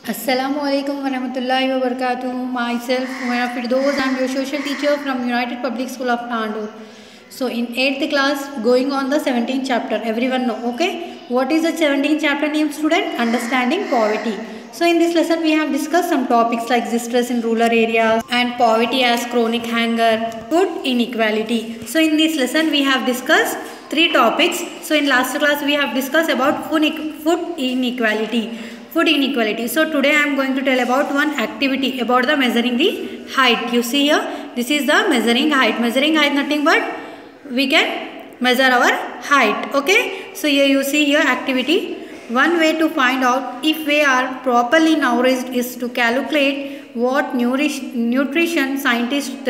Assalamualaikum warahmatullahi wabarakatuh. Myself, Umaira Firdoz, I am your social teacher from United Public School of Tandur. So in 8th class, going on the 17th chapter, everyone know, okay? What is the 17th chapter name, student? Understanding poverty. So in this lesson, we have discussed some topics like distress in rural areas and poverty as chronic hunger, food inequality. So in this lesson, we have discussed 3 topics. So in last class, we have discussed about food inequality. So today I am going to tell about one activity about the measuring the height. You see here, this is the measuring height. Measuring height nothing but we can measure our height. Okay. So here you see here activity. One way to find out if we are properly nourished is to calculate what nutrition scientists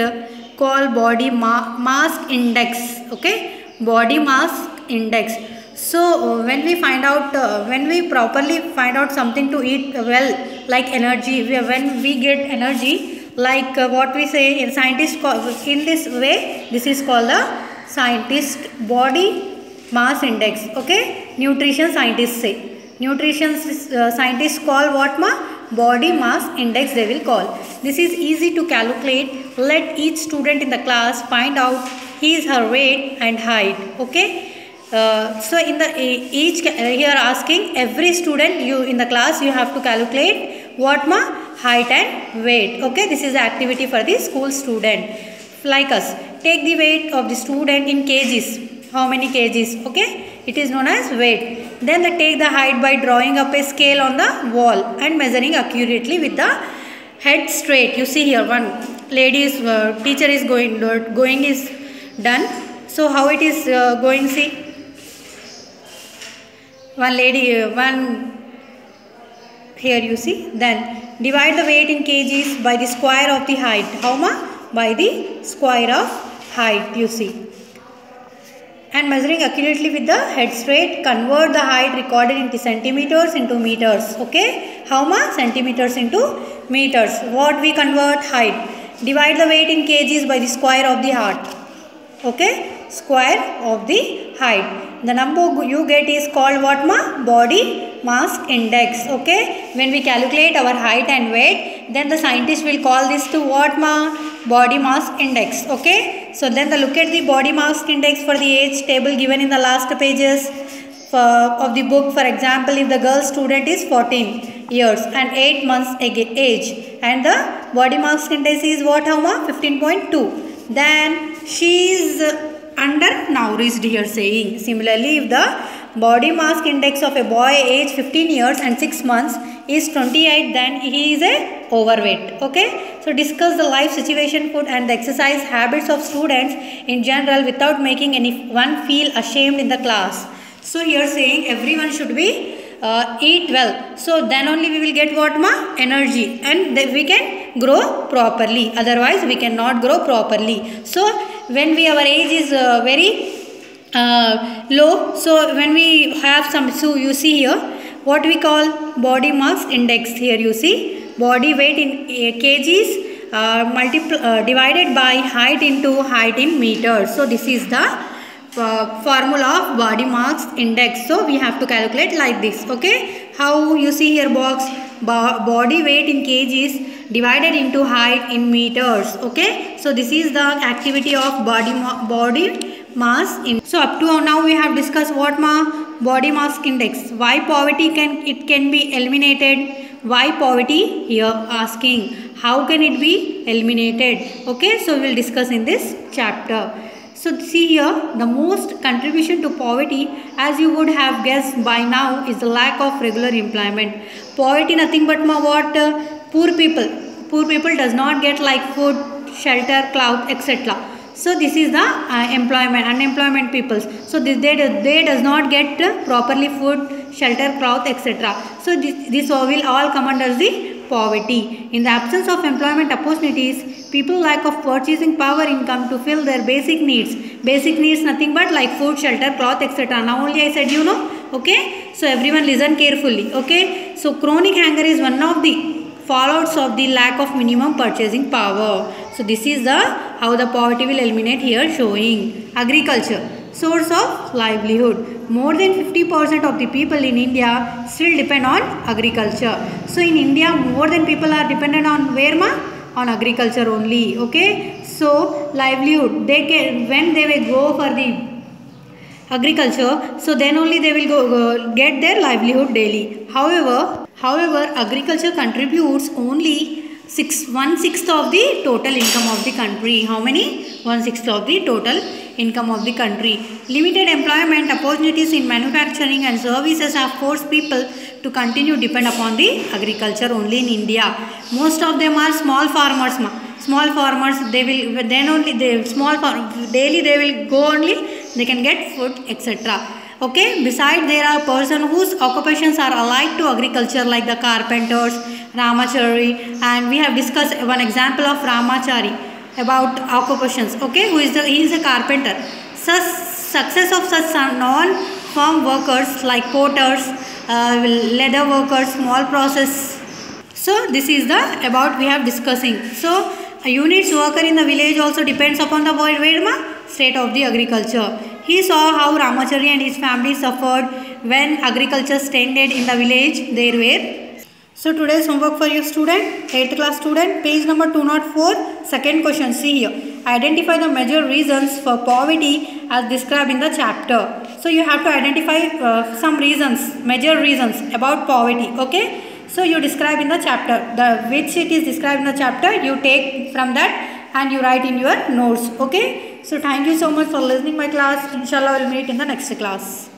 call body mass index. Okay. Body mass index. So when we find out, when we properly find out something to eat well, like energy, when we get energy, like what we say in scientists call, in this way, this is called the scientist body mass index. Okay, nutrition scientists say. Nutrition scientists call what body mass index they will call. This is easy to calculate. Let each student in the class find out his her weight and height. Okay. So in the here asking every student you in the class you have to calculate what height and weight. Okay, this is the activity for the school student like us. Take the weight of the student in kgs. How many kgs? Okay, it is known as weight. Then take the height by drawing up a scale on the wall and measuring accurately with the head straight. You see here one lady's teacher is going is done. So how it is going? See. One lady, one here you see. Then divide the weight in kgs by the square of the height. How much? By the square of height you see. And measuring accurately with the head straight, convert the height recorded into centimeters into meters. Okay? How much? Centimeters into meters. What we convert? Height. Divide the weight in kgs by the square of the height. Okay? Square of the height. The number you get is called what body mass index. Okay, when we calculate our height and weight, then the scientist will call this to what body mass index. Okay, so then look at the body mass index for the age table given in the last pages of the book. For example, if the girl student is 14 years and 8 months age and the body mass index is what 15.2, then she is undernourished here saying. Similarly, if the body mass index of a boy age 15 years and 6 months is 28, then he is a overweight. Okay, so discuss the life situation, food and the exercise habits of students in general without making anyone feel ashamed in the class. So here saying everyone should be eat well, so then only we will get what energy, and then we can grow properly, otherwise we cannot grow properly. So when our age is very low, so when we have some, so you see here what we call body mass index. Here you see body weight in kgs divided by height into height in meters. So this is the formula of body mass index. So we have to calculate like this. Okay, how you see here box body weight in kgs divided into height in meters. Okay, so this is the activity of body mass index. So up to now we have discussed what body mass index. Why poverty can be eliminated. Why poverty? Here asking how can it be eliminated. Okay, so we will discuss in this chapter. So see here, the most contribution to poverty, as you would have guessed by now, is the lack of regular employment. Poverty nothing but what? Poor people. Poor people does not get like food, shelter, cloth, etc. So this is the unemployment peoples. So they does not get properly food, shelter, cloth, etc. So this will all come under the poverty. In the absence of employment opportunities, people lack of purchasing power income to fill their basic needs. Basic needs nothing but like food, shelter, cloth, etc. Now only I said Okay, so everyone listen carefully. Okay, so chronic hunger is one of the fallouts of the lack of minimum purchasing power. So this is the how the poverty will eliminate here showing. Agriculture. source of livelihood. More than 50% of the people in India still depend on agriculture. So in India, more than people are dependent on where ma? On agriculture only. Okay. So livelihood, they can, when they will go for the agriculture, so then only they will get their livelihood daily. However, agriculture contributes only 1/6 of the total income of the country. How many? 1/6 of the total income of the country. Limited employment opportunities in manufacturing and services have forced people to continue depend upon the agriculture only in India. Most of them are small farmers. Small farmers, they will then only daily they will go only, they can get food, etc. Okay. Besides, there are persons whose occupations are allied to agriculture, like the carpenters, Ramachari, and we have discussed one example of Ramachari about occupations. Okay, he is a carpenter. Success of such non-farm workers like porters, leather workers, small process. So this is the about we have discussing. So a unit's worker in the village also depends upon the state of the agriculture. He saw how Ramachari and his family suffered when agriculture ended in the village they were. So today's homework for you student, 8th class student, page number 204, second question. See here. Identify the major reasons for poverty as described in the chapter. So you have to identify some reasons, major reasons about poverty. Okay. So you describe in the chapter, which it is described in the chapter, you take from that and you write in your notes. Okay. So thank you so much for listening my class. Inshallah, we will meet in the next class.